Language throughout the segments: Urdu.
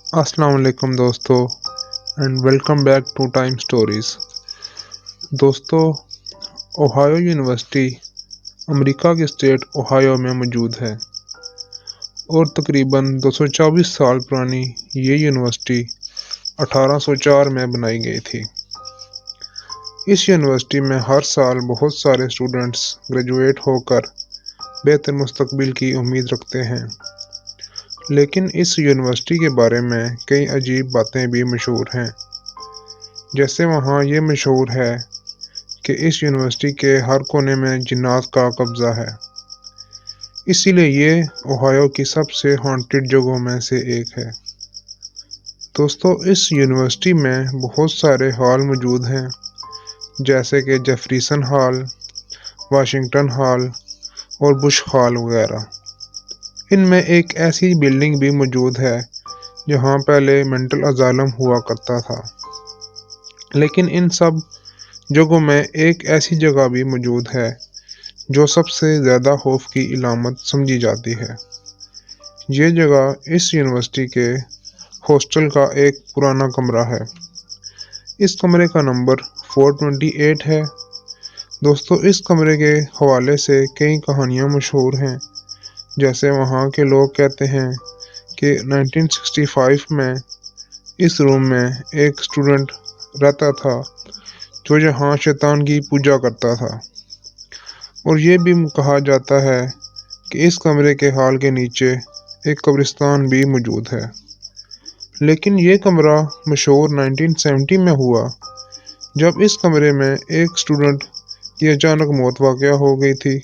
السلام علیکم دوستو and welcome back to Time Stories. دوستو، اوہایو یونیورسٹی امریکہ کے اسٹیٹ اوہایو میں موجود ہے اور تقریباً 224 سال پرانی یہ یونیورسٹی 1804 میں بنائی گئی تھی۔ اس یونیورسٹی میں ہر سال بہت سارے اسٹوڈنٹس گریجویٹ ہو کر بہتر مستقبل کی امید رکھتے ہیں، لیکن اس یونیورسٹی کے بارے میں کئی عجیب باتیں بھی مشہور ہیں۔ جیسے وہاں یہ مشہور ہے کہ اس یونیورسٹی کے ہر کونے میں جنات کا قبضہ ہے، اسی لیے یہ اوہایو کی سب سے ہانٹڈ جگہوں میں سے ایک ہے۔ دوستو، اس یونیورسٹی میں بہت سارے ہال موجود ہیں، جیسے کہ جیفریسن ہال، واشنگٹن ہال اور بش ہال وغیرہ۔ ان میں ایک ایسی بلڈنگ بھی موجود ہے جہاں پہلے مینٹل اسائلم ہوا کرتا تھا۔ لیکن ان سب جگہوں میں ایک ایسی جگہ بھی موجود ہے جو سب سے زیادہ خوف کی علامت سمجھی جاتی ہے۔ یہ جگہ اس یونیورسٹی کے ہاسٹل کا ایک پرانا کمرہ ہے۔ اس کمرے کا نمبر 428 ہے۔ دوستو، اس کمرے کے حوالے سے کئی کہانیاں مشہور ہیں۔ جیسے وہاں کے لوگ کہتے ہیں کہ 1965 میں اس روم میں ایک اسٹوڈنٹ رہتا تھا جو یہاں شیطان کی پوجا کرتا تھا، اور یہ بھی کہا جاتا ہے کہ اس کمرے کے ہال کے نیچے ایک قبرستان بھی موجود ہے۔ لیکن یہ کمرہ مشہور 1970 میں ہوا، جب اس کمرے میں ایک اسٹوڈنٹ کی اچانک موت واقع ہو گئی تھی،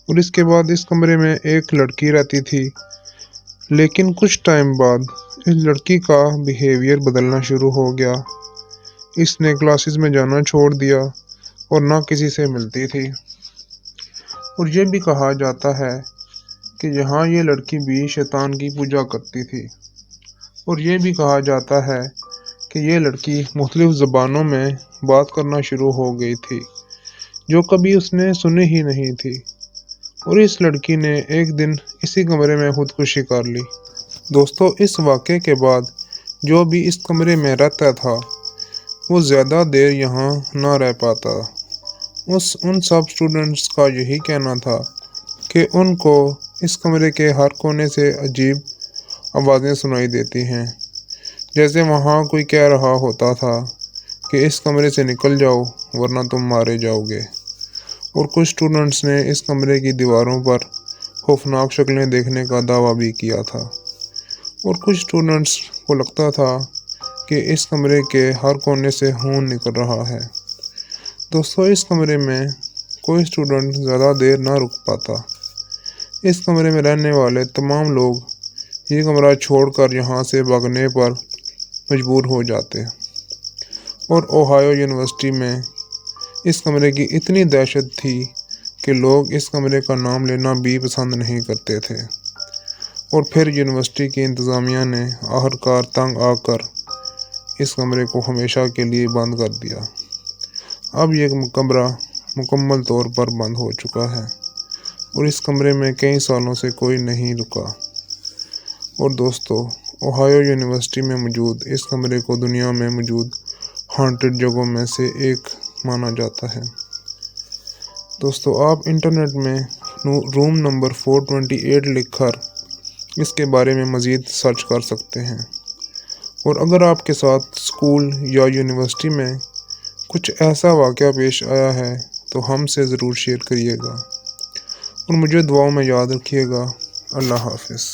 اور اس کے بعد اس کمرے میں ایک لڑکی رہتی تھی۔ لیکن کچھ ٹائم بعد اس لڑکی کا بیہیویئر بدلنا شروع ہو گیا۔ اس نے کلاسز میں جانا چھوڑ دیا اور نہ کسی سے ملتی تھی، اور یہ بھی کہا جاتا ہے کہ یہاں یہ لڑکی بھی شیطان کی پوجا کرتی تھی، اور یہ بھی کہا جاتا ہے کہ یہ لڑکی مختلف زبانوں میں بات کرنا شروع ہو گئی تھی جو کبھی اس نے سنی ہی نہیں تھی، اور اس لڑکی نے ایک دن اسی کمرے میں خودکشی کر لی۔ دوستو، اس واقعے کے بعد جو بھی اس کمرے میں رہتا تھا وہ زیادہ دیر یہاں نہ رہ پاتا۔ ان سب اسٹوڈنٹس کا یہی کہنا تھا کہ ان کو اس کمرے کے ہر کونے سے عجیب آوازیں سنائی دیتی ہیں، جیسے وہاں کوئی کہہ رہا ہوتا تھا کہ اس کمرے سے نکل جاؤ ورنہ تم مارے جاؤ گے۔ اور کچھ اسٹوڈنٹس نے اس کمرے کی دیواروں پر خوفناک شکلیں دیکھنے کا دعویٰ بھی کیا تھا، اور کچھ اسٹوڈنٹس کو لگتا تھا کہ اس کمرے کے ہر کونے سے خون نکل رہا ہے۔ دوستو، اس کمرے میں کوئی اسٹوڈنٹ زیادہ دیر نہ رک پاتا۔ اس کمرے میں رہنے والے تمام لوگ یہ کمرہ چھوڑ کر یہاں سے بھاگنے پر مجبور ہو جاتے، اور اوہایو یونیورسٹی میں اس کمرے کی اتنی دہشت تھی کہ لوگ اس کمرے کا نام لینا بھی پسند نہیں کرتے تھے، اور پھر یونیورسٹی کی انتظامیہ نے آخرکار تنگ آ کر اس کمرے کو ہمیشہ کے لیے بند کر دیا۔ اب یہ کمرہ مکمل طور پر بند ہو چکا ہے، اور اس کمرے میں کئی سالوں سے کوئی نہیں رکا۔ اور دوستو، اوہایو یونیورسٹی میں موجود اس کمرے کو دنیا میں موجود ہانٹڈ جگہوں میں سے ایک مانا جاتا ہے۔ دوستو، آپ انٹرنیٹ میں روم نمبر 428 لکھ کر اس کے بارے میں مزید سرچ کر سکتے ہیں، اور اگر آپ کے ساتھ اسکول یا یونیورسٹی میں کچھ ایسا واقعہ پیش آیا ہے تو ہم سے ضرور شیئر کریے گا، اور مجھے دعاؤں میں یاد رکھیے گا۔ اللہ حافظ۔